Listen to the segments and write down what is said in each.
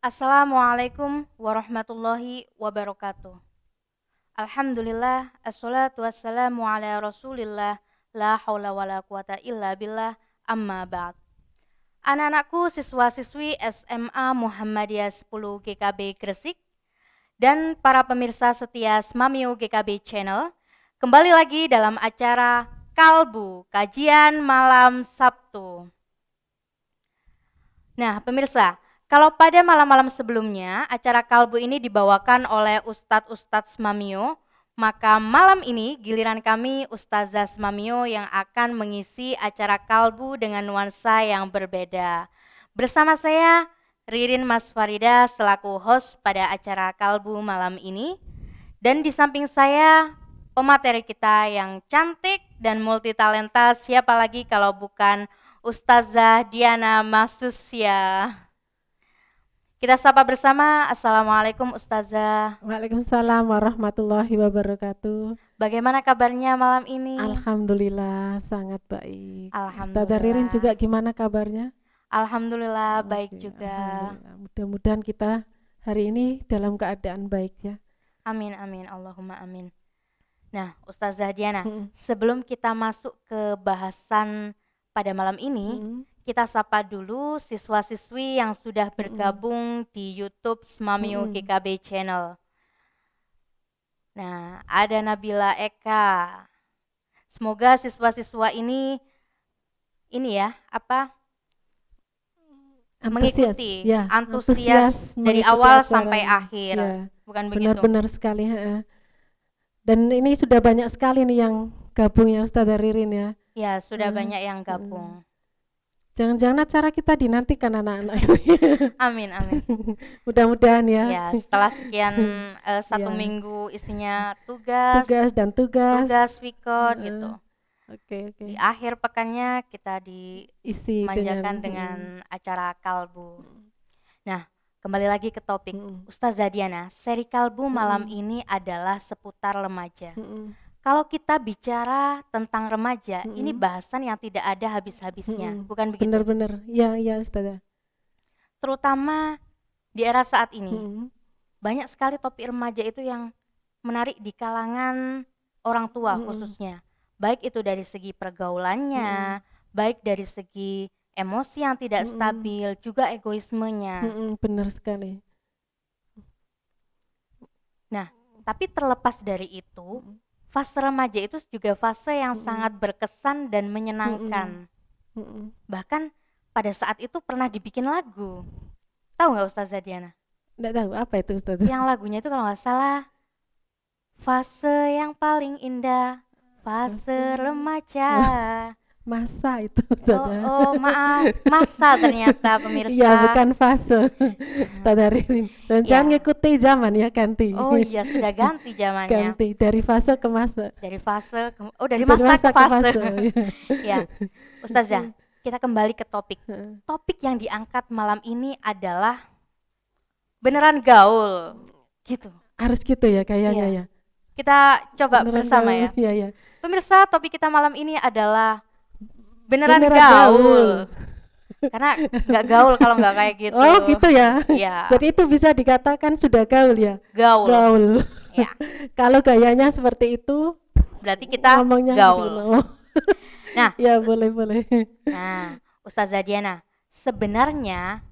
Assalamualaikum warahmatullahi wabarakatuh. Alhamdulillah, assalatu wassalamu ala rasulillah, la hawla wa la quwata illa billah, amma ba'd. Anak-anakku siswa-siswi SMA Muhammadiyah 10 GKB Gresik dan para pemirsa setia Smamio GKB Channel, kembali lagi dalam acara Kalbu, Kajian Malam Sabtu. Nah, pemirsa, kalau pada malam-malam sebelumnya acara Kalbu ini dibawakan oleh Ustadz Smamio, maka malam ini giliran kami Ustazah Smamio yang akan mengisi acara Kalbu dengan nuansa yang berbeda. Bersama saya Ririn Mas Farida selaku host pada acara Kalbu malam ini, dan di samping saya pemateri kita yang cantik dan multitalenta, siapa lagi kalau bukan Ustazah Diana Masusia. Kita sapa bersama. Assalamualaikum Ustazah. Waalaikumsalam warahmatullahi wabarakatuh. Bagaimana kabarnya malam ini? Alhamdulillah sangat baik. Ustazah Ririn Alhamdulillah. juga gimana kabarnya? Alhamdulillah baik Oke, juga. alhamdulillah. Mudah-mudahan kita hari ini dalam keadaan baik ya. Amin amin Allahumma amin. Nah, Ustazah Diana, Mm-mm. sebelum kita masuk ke bahasan pada malam ini, Mm-mm. kita sapa dulu siswa-siswi yang sudah Mm-mm. bergabung di YouTube Smamio Mm-mm. GKB Channel. Nah, ada Nabila Eka. Semoga siswa-siswa ini ya, Antusias, mengikuti, ya, antusias dari mengikuti awal acara sampai ini. akhir. Ya, Bukan begitu? benar-benar sekali. Dan ini sudah banyak sekali nih yang gabung ya Ustazah Ririn ya. Ya, sudah Eh, banyak yang eh. gabung. Jangan-jangan acara kita dinantikan anak-anak. Amin amin. Mudah-mudahan ya. Ya, setelah sekian satu Ya, minggu isinya tugas, tugas dan tugas. wikot Heeh. gitu. Oke. Di akhir pekannya kita Isi dimanjakan dengan dengan acara Kalbu. Nah, kembali lagi ke topik. mm, Ustazah Diana, seri Kalbu malam mm, ini adalah seputar remaja. mm, Kalau kita bicara tentang remaja, ini mm, bahasan yang tidak ada habis-habisnya, bukan begitu? benar-benar. Ya, Ustazah. Terutama di era saat ini, Mm, banyak sekali topik remaja itu yang menarik di kalangan orang tua khususnya. Baik itu dari segi pergaulannya, baik dari segi emosi yang tidak stabil, juga egoismenya. benar sekali. Nah, tapi terlepas dari itu, fase remaja itu juga fase yang sangat berkesan dan menyenangkan. Bahkan pada saat itu pernah dibikin lagu. Tahu nggak Ustazah Diana? Nggak tahu apa itu Ustazah. Yang lagunya itu kalau nggak salah, fase yang paling indah, fase remaja. Masa itu Ustazah. Oh, maaf, masa ternyata pemirsa. Iya, bukan fase. Ustazah Ririn. Jangan Ya. ngikuti zaman ya, ganti. Oh iya, sudah ganti zamannya. Ganti dari fase ke masa. Dari fase dari Dari masa ke fase. iya. Ya, Ustazah, kita kembali ke topik. Topik yang diangkat malam ini adalah beneran gaul, gitu. Harus gitu ya kayaknya Iya. ya. Kita coba Beneran bersama gaul, ya. Iya. Pemirsa, topik kita malam ini adalah beneran Beneran gaul. Karena nggak gaul kalau nggak kayak gitu. Oh gitu ya. Iya. Jadi itu bisa dikatakan sudah gaul ya. Gaul. Gaul. Ya. Kalau gayanya seperti itu, Berarti kita ngomongnya gaul. gitu. Nah, ya boleh. Nah, Ustazah Diana, sebenarnya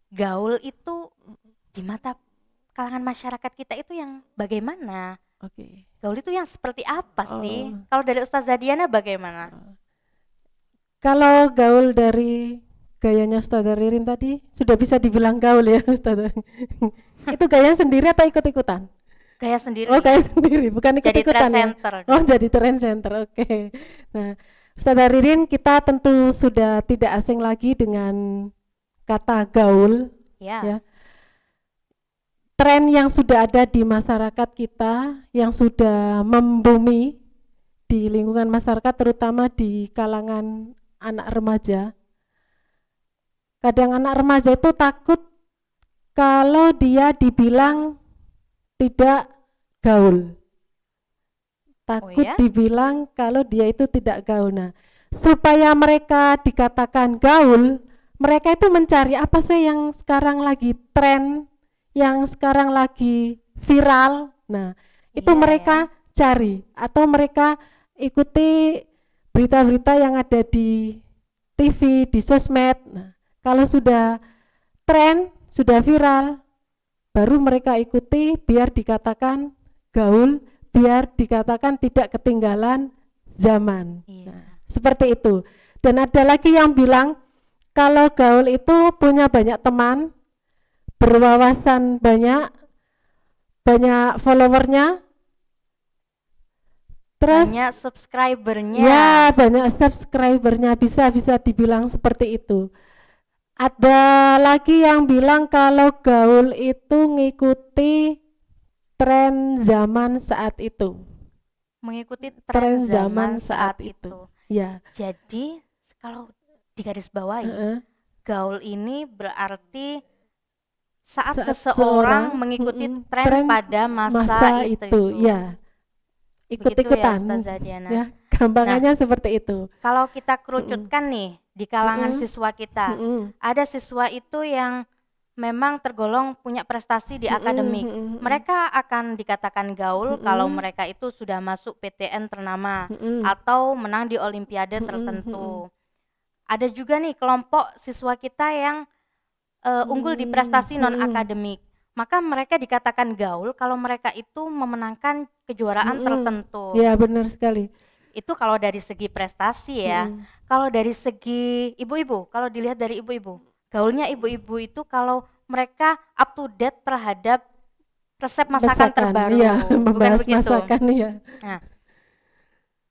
gaul itu di mata kalangan masyarakat kita itu yang bagaimana? Oke. Gaul itu yang seperti apa sih? Kalau dari Ustazah Diana bagaimana? Kalau gaul dari gayanya Ustazah Ririn tadi sudah bisa dibilang gaul ya Ustazah. Itu gaya sendiri atau ikut-ikutan? Gaya sendiri. Oh, gaya sendiri, bukan ikut-ikutan ya. Oh, jadi trend center. Oke. Nah, Ustazah Ririn, kita tentu sudah tidak asing lagi dengan kata gaul. Ya. Tren yang sudah ada di masyarakat kita, yang sudah membumi di lingkungan masyarakat, terutama di kalangan anak remaja. Kadang anak remaja itu takut kalau dia dibilang tidak gaul. Takut dibilang kalau dia itu tidak gaul. Nah, supaya mereka dikatakan gaul, mereka itu mencari apa sih yang sekarang lagi tren, yang sekarang lagi viral. Nah, itu Iya mereka ya. cari atau mereka ikuti berita-berita yang ada di TV, di sosmed. Nah, kalau sudah tren, sudah viral, baru mereka ikuti biar dikatakan gaul, biar dikatakan tidak ketinggalan zaman. Iya. Nah, seperti itu. Dan ada lagi yang bilang kalau gaul itu punya banyak teman, berwawasan banyak, banyak followernya, terus Banyak subscribernya. ya banyak subscribernya, bisa dibilang seperti itu. Ada lagi yang bilang kalau gaul itu ngikuti tren zaman saat itu. Mengikuti tren zaman saat itu. Ya. Jadi kalau digarisbawahi, gaul ini berarti saat seseorang mengikuti tren pada masa itu. Ya. Ikut-ikutan. Begitu ya, Ustazah Diana. Ya, gampangannya seperti itu. Kalau kita kerucutkan nih di kalangan siswa kita, ada siswa itu yang memang tergolong punya prestasi di akademik. Mereka akan dikatakan gaul kalau mereka itu sudah masuk PTN ternama atau menang di olimpiade tertentu. Ada juga nih kelompok siswa kita yang unggul di prestasi non akademik. Maka mereka dikatakan gaul kalau mereka itu memenangkan kejuaraan tertentu. Ya, benar sekali. Itu kalau dari segi prestasi ya. Kalau dari segi ibu-ibu, kalau dilihat dari ibu-ibu, gaulnya ibu-ibu itu kalau mereka up to date terhadap resep masakan terbaru. Iya, bukan membahas begitu? masakan ya. Nah,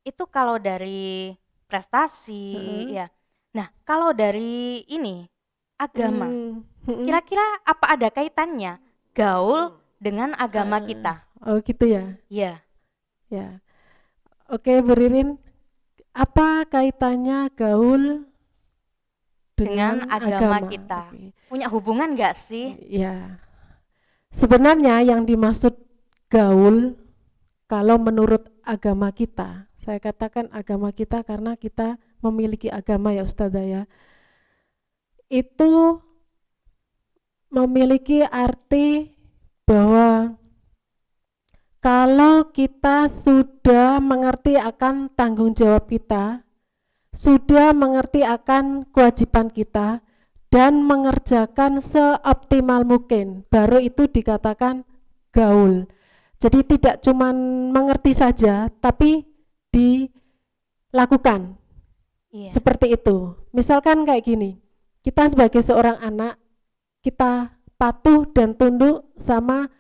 itu kalau dari prestasi ya. Nah, kalau dari ini agama, kira-kira apa ada kaitannya gaul dengan agama kita? Oh gitu ya. Iya. Ya. Oke, Bu Ririn, apa kaitannya gaul dengan agama kita? Oke. Punya hubungan nggak sih? Ya. Sebenarnya yang dimaksud gaul kalau menurut agama kita, saya katakan agama kita karena kita memiliki agama ya Ustazah ya, itu memiliki arti bahwa kalau kita sudah mengerti akan tanggung jawab kita, sudah mengerti akan kewajiban kita, dan mengerjakan seoptimal mungkin, baru itu dikatakan gaul. Jadi tidak cuma mengerti saja, tapi dilakukan. Iya. Seperti itu. Misalkan kayak gini, kita sebagai seorang anak, kita patuh dan tunduk sama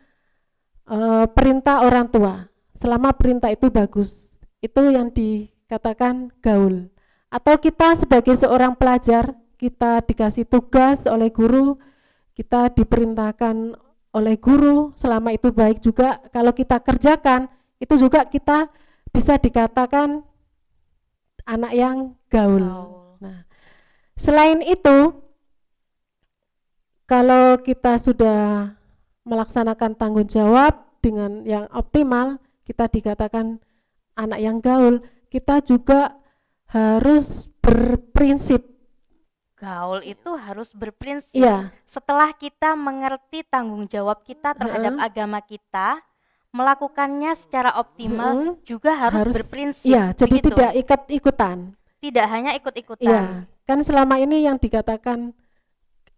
perintah orang tua. Selama perintah itu bagus, itu yang dikatakan gaul. Atau kita sebagai seorang pelajar, kita dikasih tugas oleh guru, kita diperintahkan oleh guru, selama itu baik juga, kalau kita kerjakan, itu juga kita bisa dikatakan anak yang gaul. Nah, selain itu, kalau kita sudah melaksanakan tanggung jawab dengan yang optimal, kita dikatakan anak yang gaul. Kita juga harus berprinsip. Gaul itu harus berprinsip. Iya. Setelah kita mengerti tanggung jawab kita terhadap agama kita, melakukannya secara optimal juga harus berprinsip. Iya, jadi tidak ikut-ikutan. Tidak hanya ikut-ikutan. Iya, kan selama ini yang dikatakan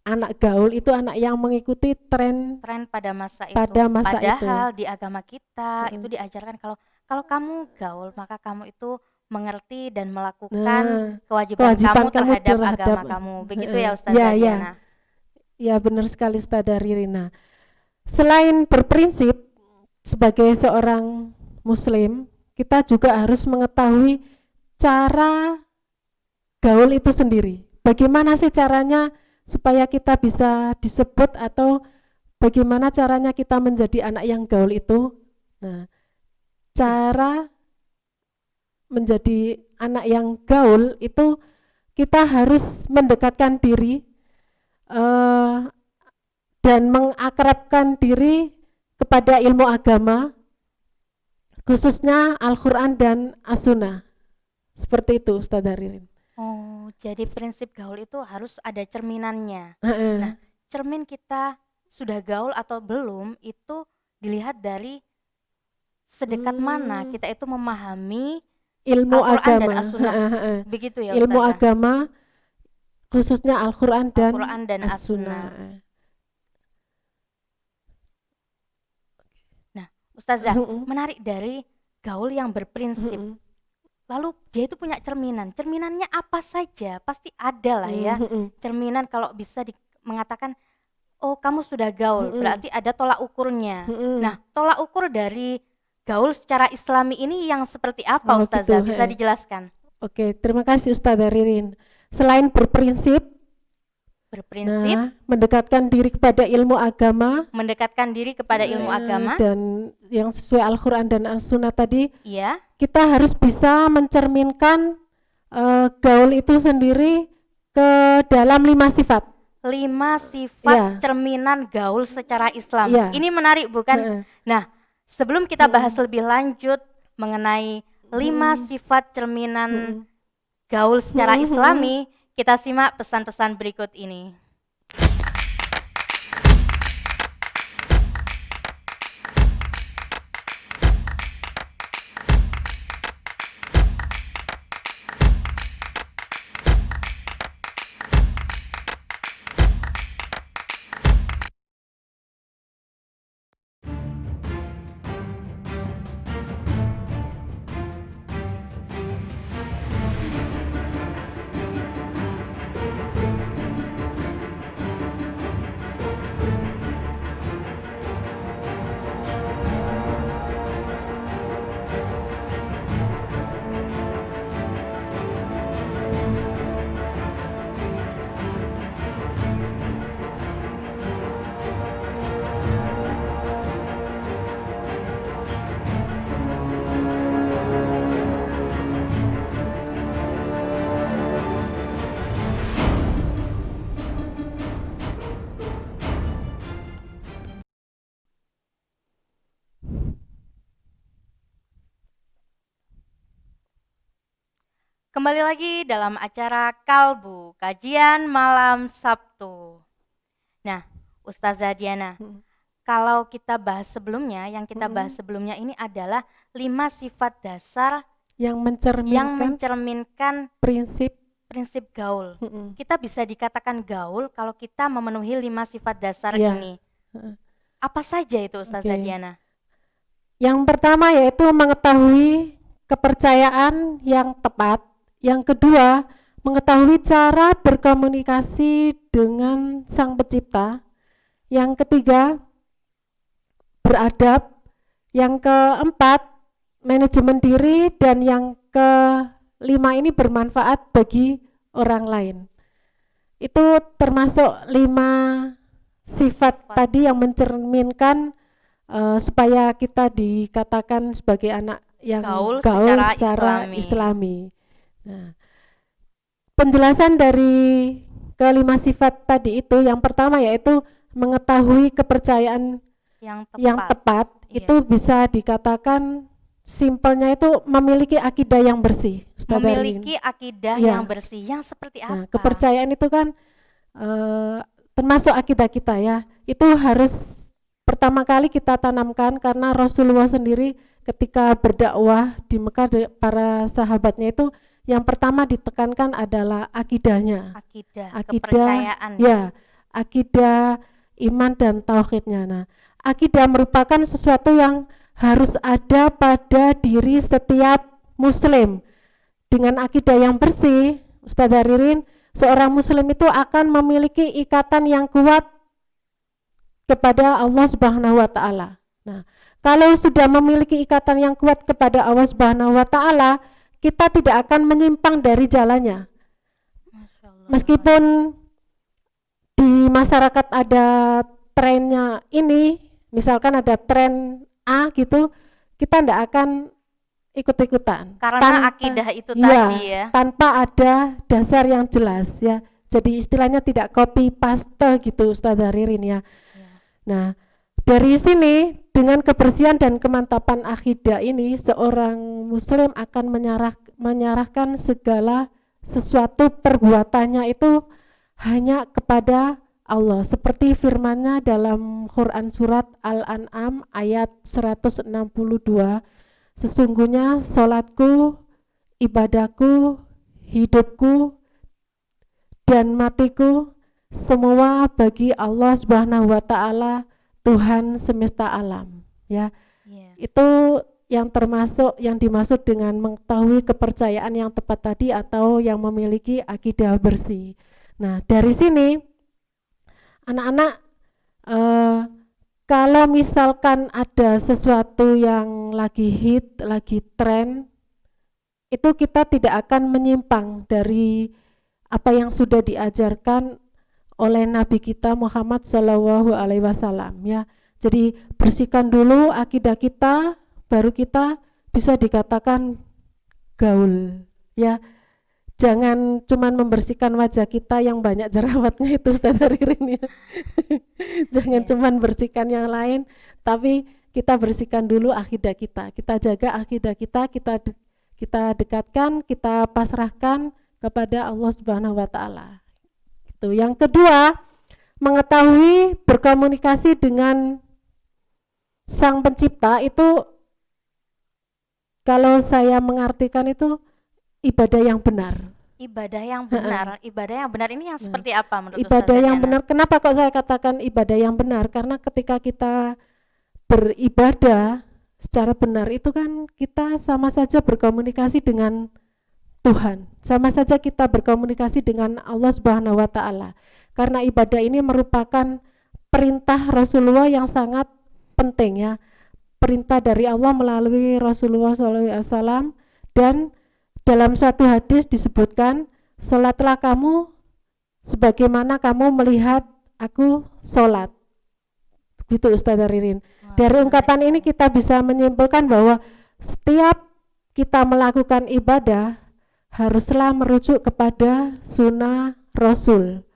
anak gaul itu anak yang mengikuti tren pada masa itu. Padahal di agama kita itu diajarkan kalau kamu gaul maka kamu itu mengerti dan melakukan kewajiban kamu terhadap agama kamu. Begitu ya Ustazah Diana? Ya benar sekali Ustazah Ririna. Selain berprinsip sebagai seorang muslim, kita juga harus mengetahui cara gaul itu sendiri. Bagaimana sih caranya supaya kita bisa disebut atau bagaimana caranya kita menjadi anak yang gaul itu? Nah, cara menjadi anak yang gaul itu kita harus mendekatkan diri dan mengakrabkan diri kepada ilmu agama, khususnya Al-Quran dan As-Sunnah. Seperti itu Ustazah Ririn. Oh Oh, jadi prinsip gaul itu harus ada cerminannya. Heeh. Nah, cermin kita sudah gaul atau belum itu dilihat dari sedekat mana kita itu memahami Ilmu Al-Quran dan agama. As-Sunnah. Heeh, heeh. Begitu ya Ilmu Ustazah? agama khususnya Al-Quran dan Al-Quran dan As-Sunnah. As-Sunnah. Nah, Ustazah, menarik dari gaul yang berprinsip. Lalu dia itu punya cerminan. Cerminannya apa saja? Pasti ada lah ya. Cerminan kalau bisa mengatakan, oh kamu sudah gaul, berarti ada tolak ukurnya. Nah, tolak ukur dari gaul secara Islami ini yang seperti apa Oh, Ustazah? gitu, Bisa dijelaskan? Oke, terima kasih Ustazah Ririn. Selain berprinsip, Berprinsip, mendekatkan diri kepada ilmu agama, mendekatkan diri kepada ilmu agama, dan yang sesuai Al-Quran dan As-Sunnah tadi, iya, kita harus bisa mencerminkan gaul itu sendiri ke dalam 5 sifat. 5 sifat cerminan gaul secara Islam. Ini menarik bukan? Nah, sebelum kita bahas lebih lanjut mengenai 5 sifat cerminan gaul secara Islami, kita simak pesan-pesan berikut ini. Kembali lagi dalam acara Kalbu, kajian malam Sabtu. Nah, Ustazah Diana, kalau kita bahas sebelumnya, yang kita bahas sebelumnya ini adalah 5 sifat dasar yang mencerminkan prinsip gaul. Kita bisa dikatakan gaul kalau kita memenuhi 5 sifat dasar ini. Apa saja itu Ustazah Diana? Yang pertama yaitu mengetahui kepercayaan yang tepat. Yang kedua, mengetahui cara berkomunikasi dengan Sang Pencipta. Yang ketiga, beradab. Yang keempat, manajemen diri. Dan yang kelima ini bermanfaat bagi orang lain. Itu termasuk 5 sifat tadi yang mencerminkan supaya kita dikatakan sebagai anak yang gaul secara Islami. Nah, penjelasan dari kelima sifat tadi itu, yang pertama yaitu mengetahui kepercayaan yang tepat. Itu bisa dikatakan simpelnya itu memiliki akidah yang bersih. Memiliki akidah yang bersih, yang seperti apa? Nah, kepercayaan itu kan termasuk akidah kita ya. Itu harus pertama kali kita tanamkan karena Rasulullah sendiri ketika berdakwah di Mekah, para sahabatnya itu yang pertama ditekankan adalah akidahnya. Akidah, kepercayaan. Ya, akidah, iman dan tauhidnya. Nah, akidah merupakan sesuatu yang harus ada pada diri setiap muslim. Dengan akidah yang bersih, Ustazah Ririn, seorang muslim itu akan memiliki ikatan yang kuat kepada Allah Subhanahu wa taala. Nah, kalau sudah memiliki ikatan yang kuat kepada Allah Subhanahu wa taala, kita tidak akan menyimpang dari jalannya. Meskipun di masyarakat ada trennya ini, misalkan ada tren A gitu, kita tidak akan ikut-ikutan. Karena akidah itu tadi ya. Tanpa ada dasar yang jelas ya. Jadi istilahnya tidak copy paste gitu Ustazah Ririn ya. Nah, dari sini dengan kebersihan dan kemantapan akidah ini, seorang muslim akan menyerahkan segala sesuatu perbuatannya itu hanya kepada Allah, seperti firman-Nya dalam Quran surat Al-An'am ayat 162, sesungguhnya salatku, ibadahku, hidupku, dan matiku semua bagi Allah Subhanahu wa taala, Tuhan semesta alam. Ya. Itu yang termasuk yang dimaksud dengan mengetahui kepercayaan yang tepat tadi atau yang memiliki akidah bersih. Nah, dari sini anak-anak kalau misalkan ada sesuatu yang lagi hit, lagi tren, itu kita tidak akan menyimpang dari apa yang sudah diajarkan oleh Nabi kita Muhammad Shallallahu Alaihi Wasallam, ya. Jadi bersihkan dulu akidah kita, baru kita bisa dikatakan gaul, ya. Jangan cuman membersihkan wajah kita yang banyak jerawatnya itu, Ustazah Ririn, ya. Jangan cuman bersihkan yang lain, tapi kita bersihkan dulu akidah kita. Kita jaga akidah kita, kita dekatkan, kita pasrahkan kepada Allah Subhanahu wa taala. Itu. Yang kedua, mengetahui berkomunikasi dengan Sang Pencipta itu, kalau saya mengartikan itu ibadah yang benar. Ibadah yang benar. Ibadah yang benar ini yang seperti apa menurut ibadah Ustazah yang Diana? benar? Kenapa kok saya katakan ibadah yang benar? Karena ketika kita beribadah secara benar itu kan kita sama saja berkomunikasi dengan Tuhan, sama saja kita berkomunikasi dengan Allah Subhanahu wa taala. Karena ibadah ini merupakan perintah Rasulullah yang sangat penting, ya. Perintah dari Allah melalui Rasulullah SAW, dan dalam suatu hadis disebutkan, sholatlah kamu sebagaimana kamu melihat aku sholat. Gitu Ustazah Ririn. Dari ungkapan ini kita bisa menyimpulkan bahwa setiap kita melakukan ibadah haruslah merujuk kepada sunnah Rasul,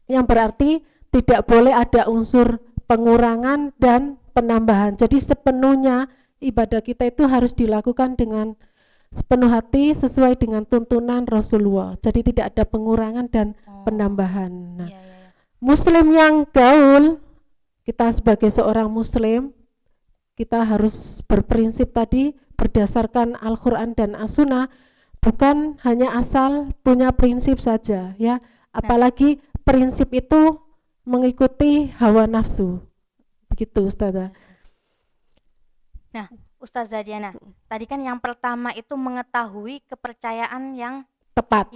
yang berarti tidak boleh ada unsur pengurangan dan penambahan. Jadi sepenuhnya ibadah kita itu harus dilakukan dengan sepenuh hati sesuai dengan tuntunan Rasulullah. Jadi tidak ada pengurangan dan penambahan. Nah, Muslim yang gaul, kita sebagai seorang Muslim, kita harus berprinsip tadi berdasarkan Al-Quran dan As-Sunnah, bukan hanya asal punya prinsip saja, ya. Apalagi prinsip itu mengikuti hawa nafsu. Begitu Ustazah. Nah, Ustazah Diana, tadi kan yang pertama itu mengetahui kepercayaan yang tepat,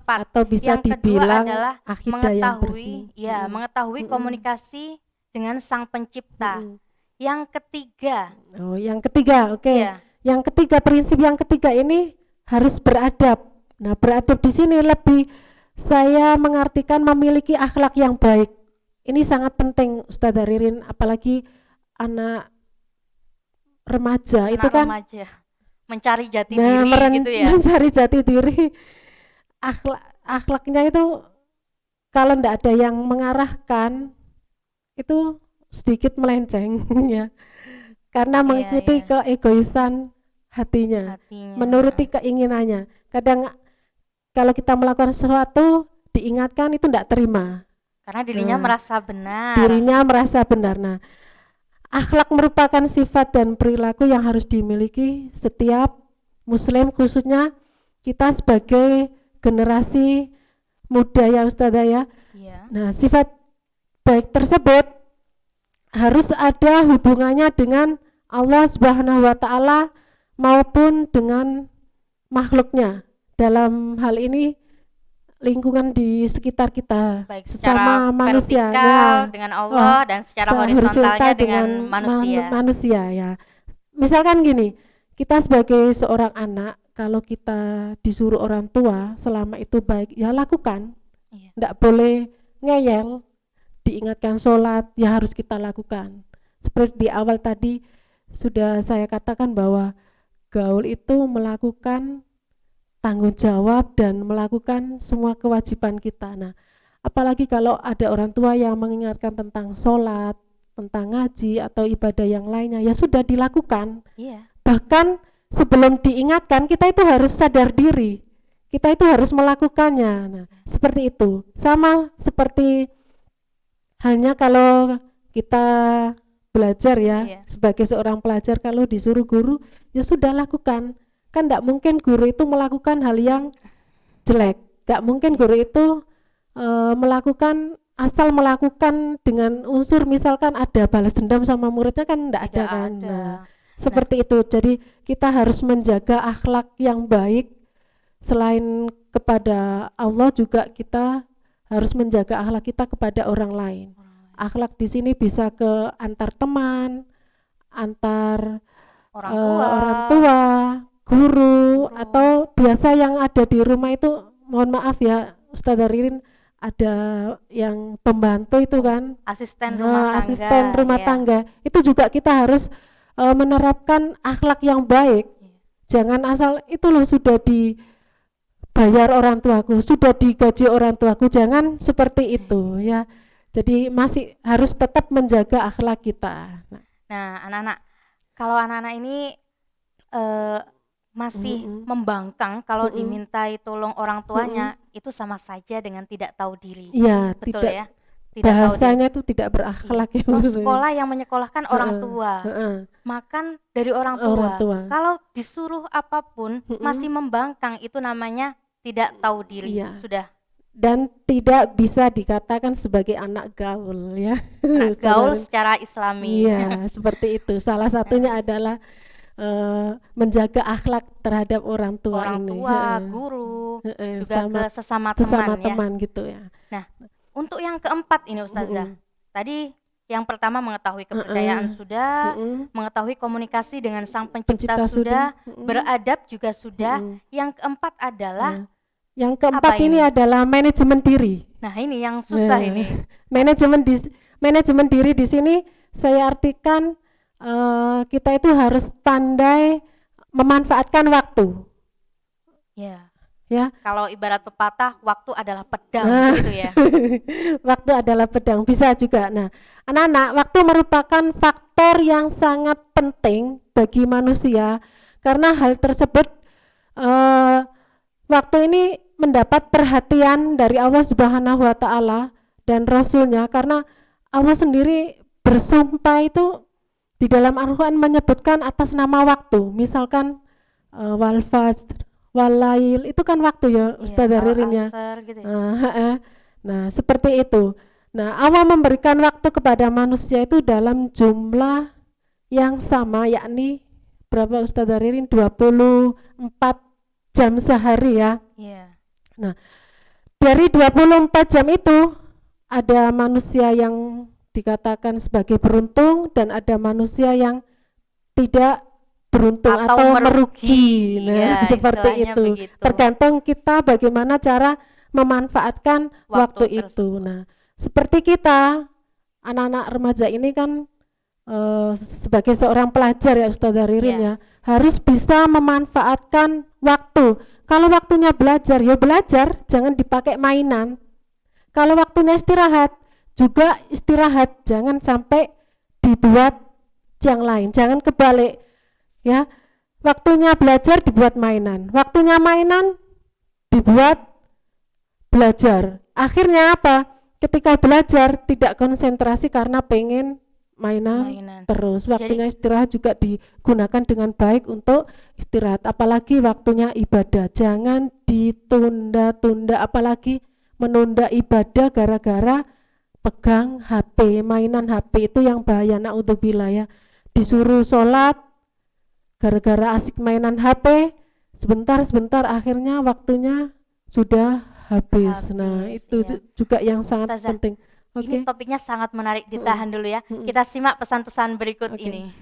atau bisa yang dibilang kedua adalah akidah yang bersih. Mengetahui komunikasi dengan Sang Pencipta. Yang ketiga. Yang ketiga, oke. Yang ketiga, prinsip yang ketiga ini harus beradab. Nah, beradab di sini lebih saya mengartikan memiliki akhlak yang baik. Ini sangat penting Ustazah Ririn, apalagi anak remaja itu kan mencari jati diri gitu ya. Mencari jati diri. Akhlaknya itu kalau tidak ada yang mengarahkan itu sedikit melenceng ya. Karena mengikuti keegoisan hatinya, menuruti keinginannya. Kadang kalau kita melakukan sesuatu diingatkan itu tidak terima. Karena dirinya merasa benar. Nah, akhlak merupakan sifat dan perilaku yang harus dimiliki setiap Muslim, khususnya kita sebagai generasi muda, ya Ustazah, ya. Nah, sifat baik tersebut harus ada hubungannya dengan Allah Subhanahu wa taala maupun dengan makhluknya. Dalam hal ini lingkungan di sekitar kita, baik sesama manusia, dengan Allah, dan secara horizontalnya dengan manusia, ya. Misalkan gini, kita sebagai seorang anak, kalau kita disuruh orang tua selama itu baik, ya lakukan. Tidak boleh ngeyel. Diingatkan sholat, ya harus kita lakukan. Seperti di awal tadi sudah saya katakan bahwa gaul itu melakukan tanggung jawab dan melakukan semua kewajiban kita. Nah, apalagi kalau ada orang tua yang mengingatkan tentang sholat, tentang ngaji atau ibadah yang lainnya, ya sudah dilakukan. Bahkan sebelum diingatkan kita itu harus sadar diri. kita itu harus melakukannya. Nah, seperti itu. Sama seperti halnya kalau kita belajar ya, sebagai seorang pelajar kalau disuruh guru, ya sudah lakukan. Kan tidak mungkin guru itu melakukan hal yang jelek. Tidak mungkin guru itu asal melakukan dengan unsur misalkan ada balas dendam sama muridnya, kan tidak ada kan. Nah, seperti itu. Jadi kita harus menjaga akhlak yang baik. Selain kepada Allah juga kita harus menjaga akhlak kita kepada orang lain. Akhlak di sini bisa ke antar teman, antar orang tua, guru, atau biasa yang ada di rumah itu, mohon maaf ya Ustazah Ririn, ada yang pembantu itu kan, asisten rumah tangga. Itu juga kita harus menerapkan akhlak yang baik. Jangan asal itu loh sudah dibayar orang tuaku, sudah digaji orang tuaku, jangan seperti itu ya. Jadi masih harus tetap menjaga akhlak kita. Nah, anak-anak, kalau anak-anak ini masih membangkang kalau dimintai tolong orang tuanya, itu sama saja dengan tidak tahu diri. Iya, betul tidak, ya. Tidak bahasanya itu tidak berakhlak ya. Sekolah yang menyekolahkan orang tua, makan dari orang tua. Kalau disuruh apapun masih membangkang, itu namanya tidak tahu diri. Sudah. Dan tidak bisa dikatakan sebagai anak gaul ya. Anak gaul secara Islami. Iya, seperti itu. Salah satunya adalah menjaga akhlak terhadap orang tua, guru, juga sama, ke sesama teman ya. Gitu ya. Nah, untuk yang keempat ini Ustazah, tadi yang pertama mengetahui kepercayaan sudah, mengetahui komunikasi dengan Sang Pencipta sudah, beradab juga sudah. Yang keempat adalah yang keempat ini adalah manajemen diri. Nah, ini yang susah ini. Manajemen diri di sini saya artikan kita itu harus pandai memanfaatkan waktu. Ya. Kalau ibarat pepatah, waktu adalah pedang, gitu ya. Waktu adalah pedang, bisa juga. Nah, anak-anak, waktu merupakan faktor yang sangat penting bagi manusia karena hal tersebut waktu ini mendapat perhatian dari Allah Subhanahu wa Ta'ala dan Rasulnya, karena Allah sendiri bersumpah itu di dalam Al-Quran menyebutkan atas nama waktu, misalkan wal fajr, wal lail, itu kan waktu ya Ustazah Ririn ya. Gitu ya. Nah, seperti itu. Nah, Allah memberikan waktu kepada manusia itu dalam jumlah yang sama, yakni berapa Ustazah Ririn? 24 jam sehari ya. Nah, dari 24 jam itu ada manusia yang dikatakan sebagai beruntung dan ada manusia yang tidak beruntung atau merugi. Nah, seperti itu. Begitu. Tergantung kita bagaimana cara memanfaatkan waktu itu. Nah, seperti kita anak-anak remaja ini kan sebagai seorang pelajar ya Ustazah Ririn ya, harus bisa memanfaatkan waktu. Kalau waktunya belajar, ya belajar, jangan dipakai mainan. Kalau waktunya istirahat, juga istirahat, jangan sampai dibuat yang lain, jangan kebalik ya. Waktunya belajar dibuat mainan, waktunya mainan dibuat belajar. Akhirnya apa? Ketika belajar tidak konsentrasi karena pengen mainan terus. Waktunya istirahat juga digunakan dengan baik untuk istirahat, apalagi waktunya ibadah, jangan ditunda-tunda, apalagi menunda ibadah gara-gara pegang HP, mainan HP itu yang bahaya, naudzubillah ya. Disuruh sholat gara-gara asik mainan HP, sebentar akhirnya waktunya sudah habis. Nah, itu juga yang sangat penting. Ini topiknya sangat menarik, ditahan dulu ya. Kita simak pesan-pesan berikut ini.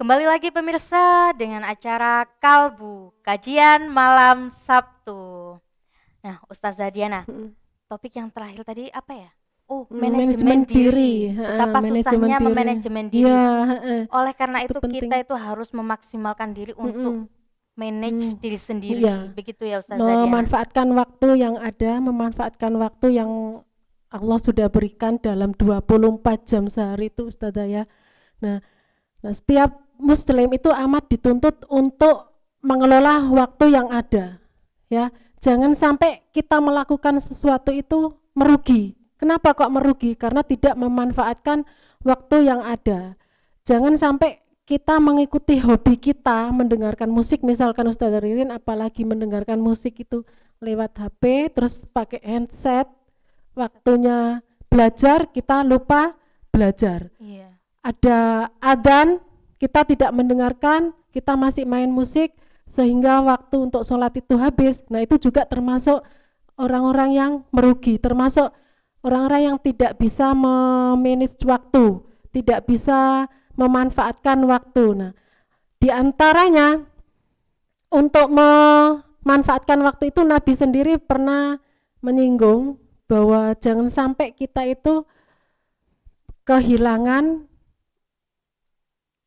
Kembali lagi pemirsa dengan acara Kalbu, kajian malam Sabtu. Nah, Ustazah Diana, topik yang terakhir tadi apa ya? Oh, manajemen diri. Betapa susahnya memanajemen diri. Ya, Oleh karena itu itu penting. kita itu harus memaksimalkan diri untuk manage diri sendiri. Iya. Begitu ya Ustazah Diana. Memanfaatkan waktu yang ada, memanfaatkan waktu yang Allah sudah berikan dalam 24 jam sehari itu Ustazah ya. Nah, setiap muslim itu amat dituntut untuk mengelola waktu yang ada. Ya, jangan sampai kita melakukan sesuatu itu merugi. Kenapa kok merugi? Karena tidak memanfaatkan waktu yang ada. Jangan sampai kita mengikuti hobi kita mendengarkan musik, misalkan Ustazah Ririn apalagi mendengarkan musik itu lewat HP terus pakai handset, waktunya belajar kita lupa belajar. Iya. Ada adzan kita tidak mendengarkan, kita masih main musik sehingga waktu untuk sholat itu habis. Nah, itu juga termasuk orang-orang yang merugi, termasuk orang-orang yang tidak bisa memanage waktu, tidak bisa memanfaatkan waktu. Nah, di antaranya untuk memanfaatkan waktu itu Nabi sendiri pernah menyinggung bahwa jangan sampai kita itu kehilangan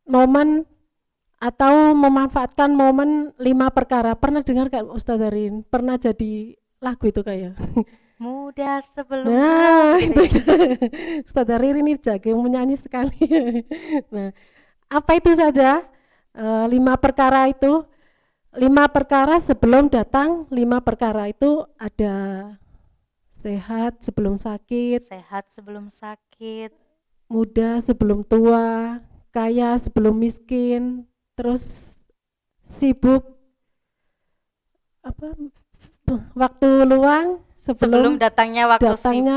momen atau memanfaatkan momen 5 perkara. Pernah dengar kan Ustazah Rin? Pernah jadi lagu itu kayak Muda sebelum itu Ustazah Rin ini jago menyanyi sekali. Nah, apa itu saja? 5 perkara itu. 5 perkara sebelum datang, 5 perkara itu ada sehat sebelum sakit, muda sebelum tua, kaya sebelum miskin, terus sibuk waktu luang sebelum datangnya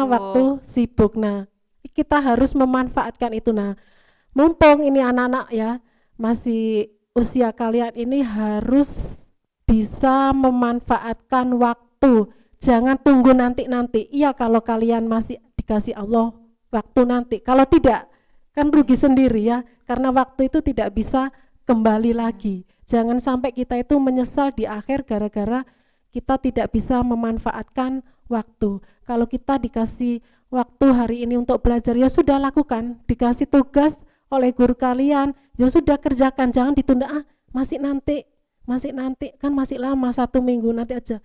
waktu sibuk. Nah, kita harus memanfaatkan itu. Nah, mumpung ini anak-anak ya masih usia kalian ini harus bisa memanfaatkan waktu. Jangan tunggu nanti-nanti. Iya, kalau kalian masih dikasih Allah waktu nanti. Kalau tidak, kan rugi sendiri ya, karena waktu itu tidak bisa kembali lagi. Jangan sampai kita itu menyesal di akhir gara-gara kita tidak bisa memanfaatkan waktu. Kalau kita dikasih waktu hari ini untuk belajar, ya sudah lakukan. Dikasih tugas oleh guru kalian, ya sudah kerjakan, jangan ditunda, masih nanti, kan masih lama 1 minggu nanti aja.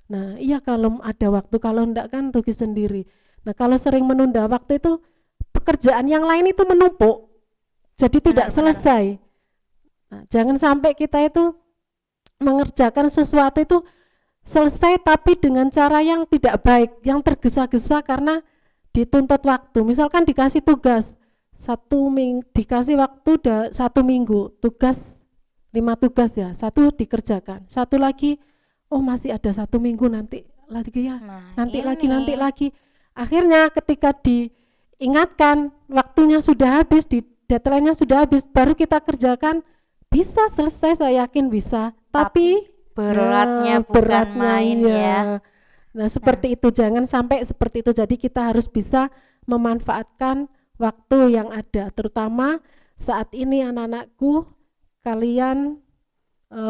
Nah, iya kalau ada waktu, kalau enggak kan rugi sendiri. Nah, kalau sering menunda waktu itu pekerjaan yang lain itu menumpuk, jadi tidak selesai. Nah, jangan sampai kita itu mengerjakan sesuatu itu selesai tapi dengan cara yang tidak baik, yang tergesa-gesa karena dituntut waktu. Misalkan dikasih tugas 1 minggu, dikasih waktu 1 minggu, tugas 5 tugas ya, 1 dikerjakan, 1 lagi oh masih ada 1 minggu nanti lagi ya, nanti lagi. Akhirnya ketika diingatkan waktunya sudah habis, deadline-nya sudah habis, baru kita kerjakan, bisa selesai, saya yakin bisa, tapi beratnya bukan main ya. Nah, seperti itu, jangan sampai seperti itu. Jadi kita harus bisa memanfaatkan waktu yang ada, terutama saat ini anak-anakku, kalian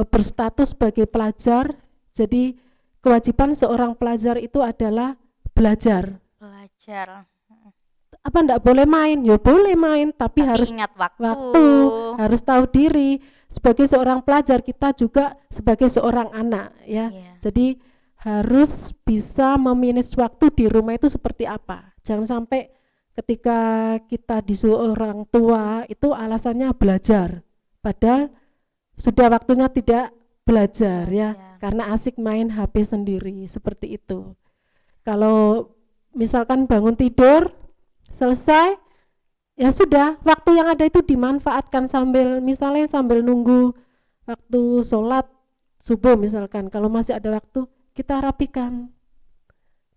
berstatus sebagai pelajar, jadi kewajiban seorang pelajar itu adalah belajar. Apa enggak boleh main? Ya boleh main, tapi harus ingat waktu, harus tahu diri. Sebagai seorang pelajar, kita juga sebagai seorang anak ya. Jadi harus bisa memanage waktu di rumah itu seperti apa. Jangan sampai ketika kita disuruh orang tua itu alasannya belajar, padahal sudah waktunya tidak belajar ya, karena asik main HP sendiri, seperti itu. Kalau misalkan bangun tidur selesai, ya sudah, waktu yang ada itu dimanfaatkan sambil misalnya sambil nunggu waktu sholat subuh misalkan, kalau masih ada waktu kita rapikan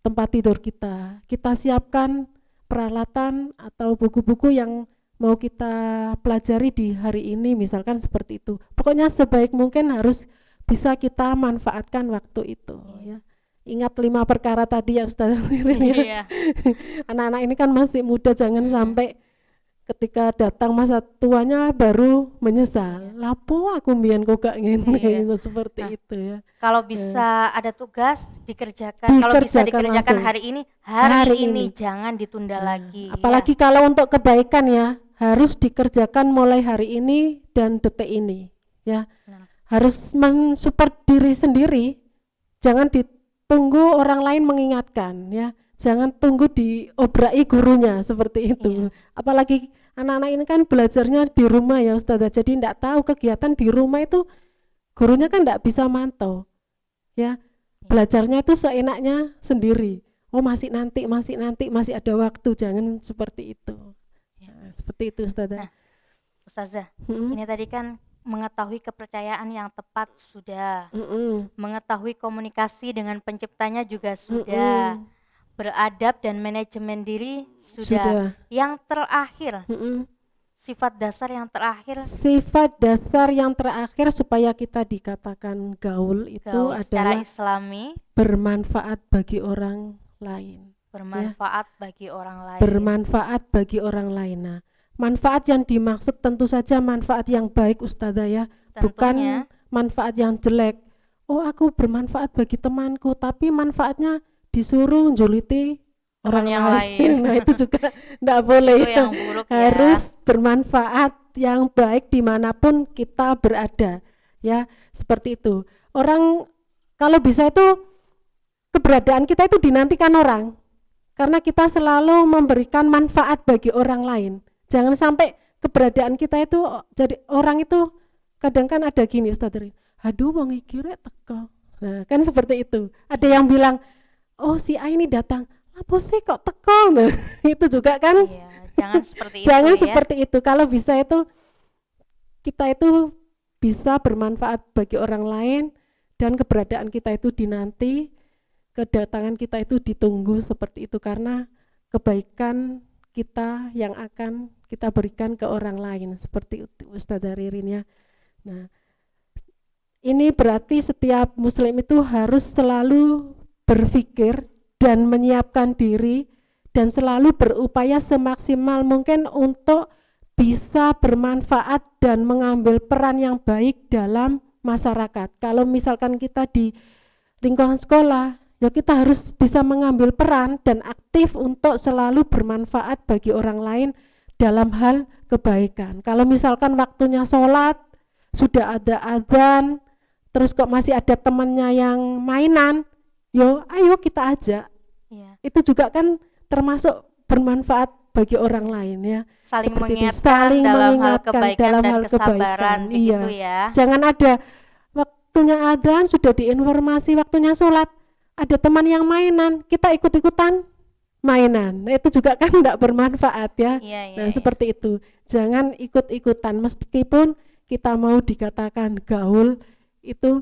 tempat tidur kita siapkan peralatan atau buku-buku yang mau kita pelajari di hari ini misalkan, seperti itu. Pokoknya sebaik mungkin harus bisa kita manfaatkan waktu itu ya. Ingat 5 perkara tadi ya Ustazah Ririn ya. Anak-anak ini kan masih muda, jangan sampai ketika datang masa tuanya baru menyesal. Lapo aku mbiyen kok gak ngene gitu, seperti itu ya. Kalau bisa ada tugas dikerjakan, kalau bisa dikerjakan langsung. hari ini jangan ditunda lagi. Apalagi kalau untuk kebaikan ya, harus dikerjakan mulai hari ini dan detik ini ya. Harus mensupport diri sendiri, jangan ditunggu orang lain mengingatkan ya. Jangan tunggu diobrai gurunya seperti itu. Apalagi anak-anak ini kan belajarnya di rumah ya Ustazah, jadi tidak tahu kegiatan di rumah itu gurunya kan tidak bisa mantau ya. Belajarnya itu seenaknya sendiri. Oh masih nanti, masih ada waktu, jangan seperti itu. Nah, seperti itu Ustazah. Nah, Ustazah, ini tadi kan mengetahui kepercayaan yang tepat sudah, mengetahui komunikasi dengan penciptanya juga sudah, beradab dan manajemen diri sudah. Yang terakhir, sifat dasar yang terakhir. Sifat dasar yang terakhir supaya kita dikatakan gaul itu adalah Islami, bermanfaat bagi orang lain. Bermanfaat bagi orang lain. Bermanfaat bagi orang lain. Nah, manfaat yang dimaksud tentu saja manfaat yang baik Ustazah ya, bukan manfaat yang jelek. Oh aku bermanfaat bagi temanku, tapi manfaatnya disuruh juliti orang yang lain. Nah itu juga tidak boleh. Itu yang buruk harus bermanfaat yang baik dimanapun kita berada ya, seperti itu. Orang kalau bisa itu keberadaan kita itu dinantikan orang, karena kita selalu memberikan manfaat bagi orang lain. Jangan sampai keberadaan kita itu jadi orang itu kadang kan ada gini Ustaz, aduh wong iki rek teko. Nah, kan seperti itu. Ada yang bilang, "Oh, si A ini datang. Apa sih kok teko?" Nah, itu juga kan. Iya, jangan seperti itu. Jangan seperti itu. Kalau bisa itu kita itu bisa bermanfaat bagi orang lain dan keberadaan kita itu dinanti, kedatangan kita itu ditunggu seperti itu, karena kebaikan kita yang akan kita berikan ke orang lain, seperti itu Ustazah Ririn ya. Nah, ini berarti setiap muslim itu harus selalu berpikir dan menyiapkan diri dan selalu berupaya semaksimal mungkin untuk bisa bermanfaat dan mengambil peran yang baik dalam masyarakat. Kalau misalkan kita di lingkungan sekolah, ya kita harus bisa mengambil peran dan aktif untuk selalu bermanfaat bagi orang lain dalam hal kebaikan. Kalau misalkan waktunya sholat, sudah ada adzan, terus kok masih ada temannya yang mainan, yo ayo kita ajak. Itu juga kan termasuk bermanfaat bagi orang lain ya. Saling mengingatkan dalam hal kebaikan, iya. Ya. Jangan ada waktunya adzan sudah diinformasi waktunya sholat, ada teman yang mainan, kita ikut-ikutan mainan. Nah, itu juga kan tidak bermanfaat ya. Nah, seperti itu. Jangan ikut-ikutan meskipun kita mau dikatakan gaul, itu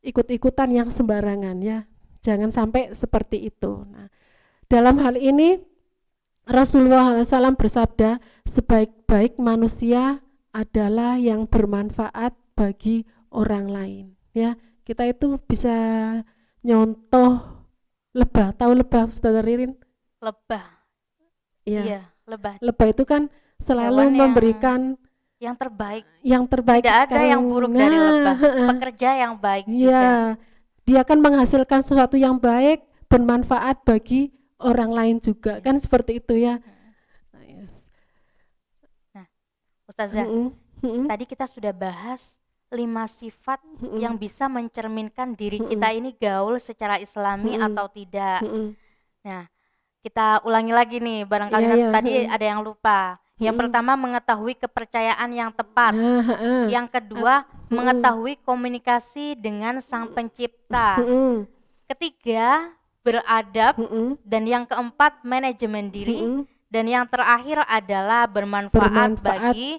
ikut-ikutan yang sembarangan ya. Jangan sampai seperti itu. Nah, dalam hal ini Rasulullah SAW bersabda, sebaik-baik manusia adalah yang bermanfaat bagi orang lain. Ya, kita itu bisa nyontoh lebah. Tahu lebah Ustaz Ririn? Lebah. Iya, lebah. Lebah itu kan selalu memberikan yang terbaik. Yang terbaik. Tidak ada yang buruk dari lebah. Pekerja yang baik juga. Dia akan menghasilkan sesuatu yang baik, bermanfaat bagi orang lain juga. Kan seperti itu ya. Nah, Ustazah, tadi kita sudah bahas 5 sifat yang bisa mencerminkan diri kita ini gaul secara islami atau tidak. Nah, kita ulangi lagi nih, barangkali tadi ada yang lupa. Yang pertama, mengetahui kepercayaan yang tepat. Yang kedua, mengetahui komunikasi dengan Sang Pencipta. Ketiga, beradab. Dan yang keempat, manajemen diri. Dan yang terakhir adalah bermanfaat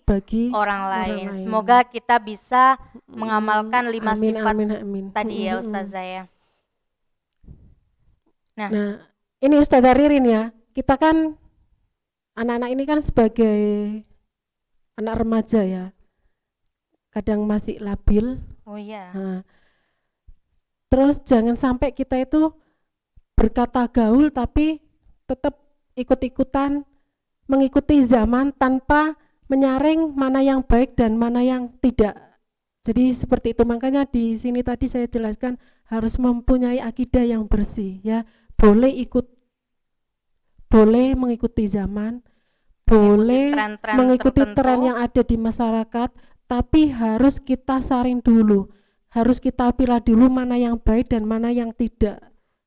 bagi orang lain. Semoga kita bisa mengamalkan 5 sifat tadi ya Ustazah ya. Nah, ini Ustazah Ririn ya, kita kan anak-anak ini kan sebagai anak remaja ya, kadang masih labil. Oh iya. Nah, terus jangan sampai kita itu berkata gaul tapi tetap ikut-ikutan mengikuti zaman tanpa menyaring mana yang baik dan mana yang tidak. Jadi seperti itu, makanya di sini tadi saya jelaskan harus mempunyai akidah yang bersih ya. Boleh mengikuti zaman, boleh tren-tren mengikuti tertentu. tren yang ada di masyarakat, tapi harus kita saring dulu, harus kita pilih dulu mana yang baik dan mana yang tidak.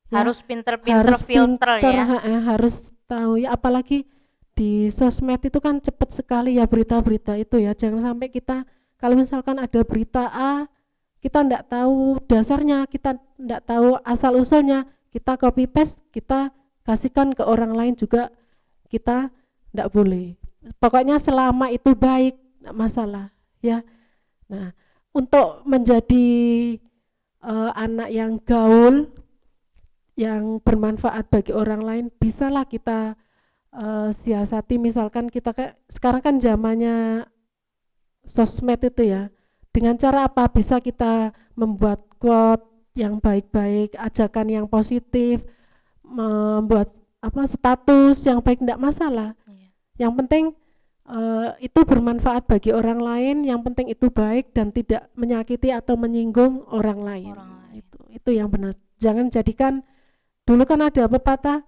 Harus pinter-pinter filter ya. Harus tahu ya, apalagi di sosmed itu kan cepat sekali ya berita-berita itu ya. Jangan sampai kita, kalau misalkan ada berita A, kita enggak tahu dasarnya, kita enggak tahu asal usulnya, kita copy paste, kita kasihkan ke orang lain juga, kita enggak boleh. Pokoknya selama itu baik, enggak masalah ya. Nah, untuk menjadi anak yang gaul, yang bermanfaat bagi orang lain, bisalah kita siasati. Misalkan kita sekarang kan zamannya sosmed itu ya, dengan cara apa bisa kita membuat quote yang baik-baik, ajakan yang positif, membuat status yang baik, tidak masalah. Yang penting itu bermanfaat bagi orang lain, yang penting itu baik dan tidak menyakiti atau menyinggung orang lain. Itu yang benar. Jangan jadikan, dulu kan ada pepatah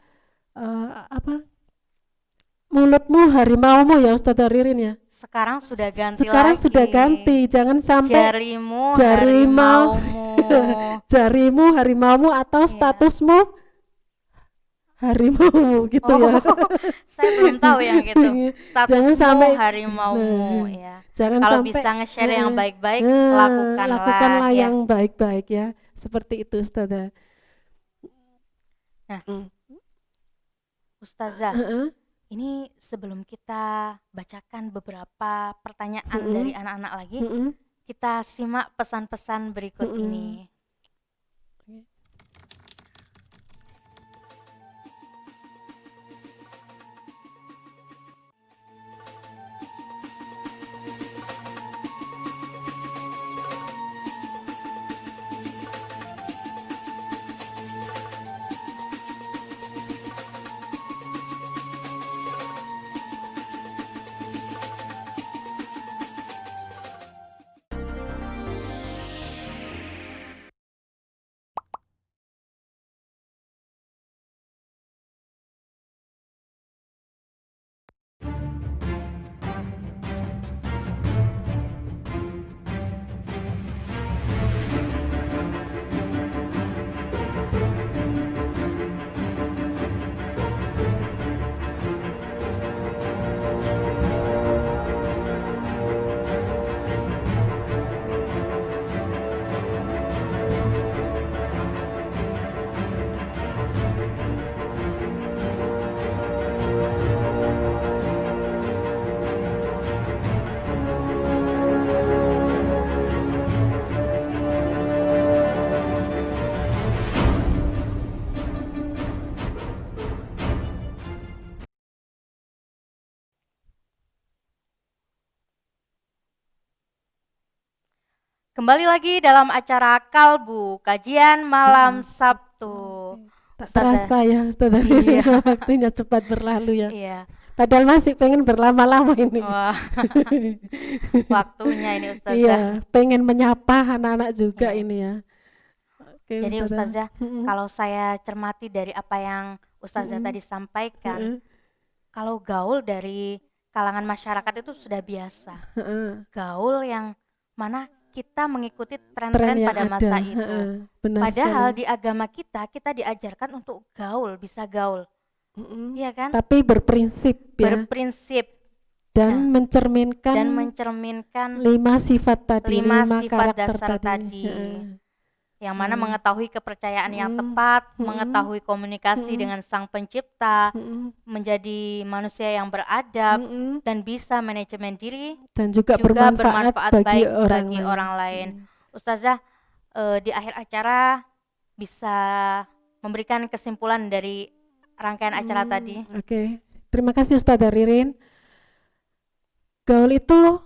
mulutmu harimaumu ya Ustazah Ririn ya. Sekarang sudah ganti Sekarang lagi. sudah ganti, jangan sampai jarimu harimaumu atau statusmu harimau gitu ya. Saya belum tahu yang gitu. Statusmu jangan sampai harimaumu ya. Jangan kalau sampai bisa nge-share yang baik-baik, lakukanlah ya. yang baik-baik ya. Seperti itu Ustazah. Nah, Ustazah, ini sebelum kita bacakan beberapa pertanyaan dari anak-anak lagi, kita simak pesan-pesan berikut ini. Kembali lagi dalam acara Kalbu, kajian malam Sabtu. Tak terasa ya Ustazah, waktunya cepat berlalu ya. Iya. Padahal masih pengen berlama-lama ini. Wah. Waktunya ini Ustazah. Iya, pengen menyapa anak-anak juga ini ya. Oke, jadi Ustazah, kalau saya cermati dari apa yang Ustazah tadi sampaikan, kalau gaul dari kalangan masyarakat itu sudah biasa. Gaul yang mana kita mengikuti tren-tren pada masa itu. Padahal di agama kita diajarkan untuk gaul, bisa gaul. Iya kan? Tapi berprinsip ya. Berprinsip. Dan mencerminkan 5 sifat tadi, 5 sifat dasar tadi. Yang mana mengetahui kepercayaan yang tepat, mengetahui komunikasi dengan Sang Pencipta, menjadi manusia yang beradab, dan bisa manajemen diri, dan juga bermanfaat bagi orang lain. Ustazah, di akhir acara bisa memberikan kesimpulan dari rangkaian acara tadi. Oke. Terima kasih Ustazah Ririn. Gaul itu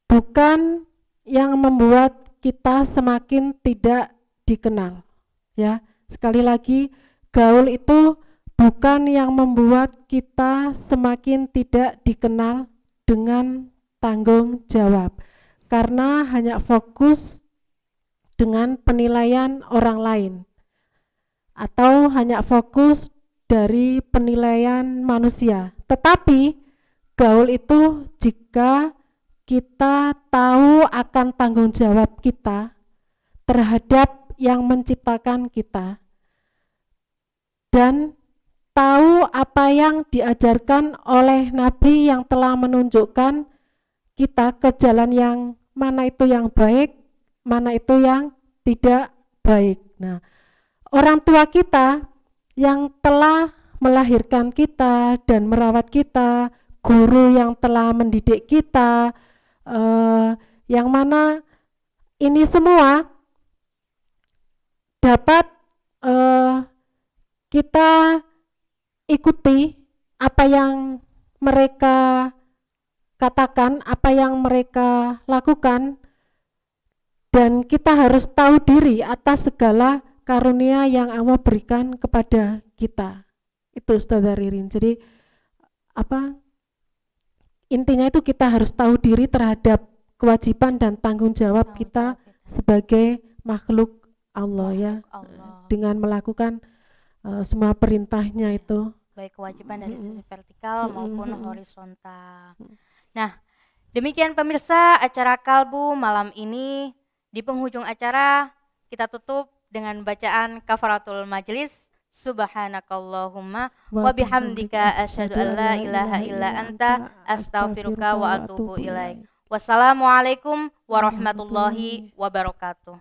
bukan yang membuat kita semakin tidak dikenal ya. Sekali lagi, gaul itu bukan yang membuat kita semakin tidak dikenal dengan tanggung jawab, karena hanya fokus dengan penilaian orang lain atau hanya fokus dari penilaian manusia. Tetapi gaul itu jika kita tahu akan tanggung jawab kita terhadap yang menciptakan kita dan tahu apa yang diajarkan oleh Nabi yang telah menunjukkan kita ke jalan yang mana itu yang baik, mana itu yang tidak baik. Nah, orang tua kita yang telah melahirkan kita dan merawat kita, guru yang telah mendidik kita, yang mana ini semua dapat kita ikuti apa yang mereka katakan, apa yang mereka lakukan, dan kita harus tahu diri atas segala karunia yang Allah berikan kepada kita. Itu Ustazah Ririn. Jadi intinya itu kita harus tahu diri terhadap kewajiban dan tanggung jawab kita sebagai makhluk Allah ya, dengan melakukan semua perintahnya itu. Baik kewajiban dari sisi vertikal maupun horizontal. Nah, demikian pemirsa acara Kalbu malam ini. Di penghujung acara kita tutup dengan bacaan kafaratul majlis. Subhanakallahumma wa bihamdika asyhadu an la ilaha illa anta astaghfiruka wa atubu ilaik. Wassalamualaikum warahmatullahi wabarakatuh.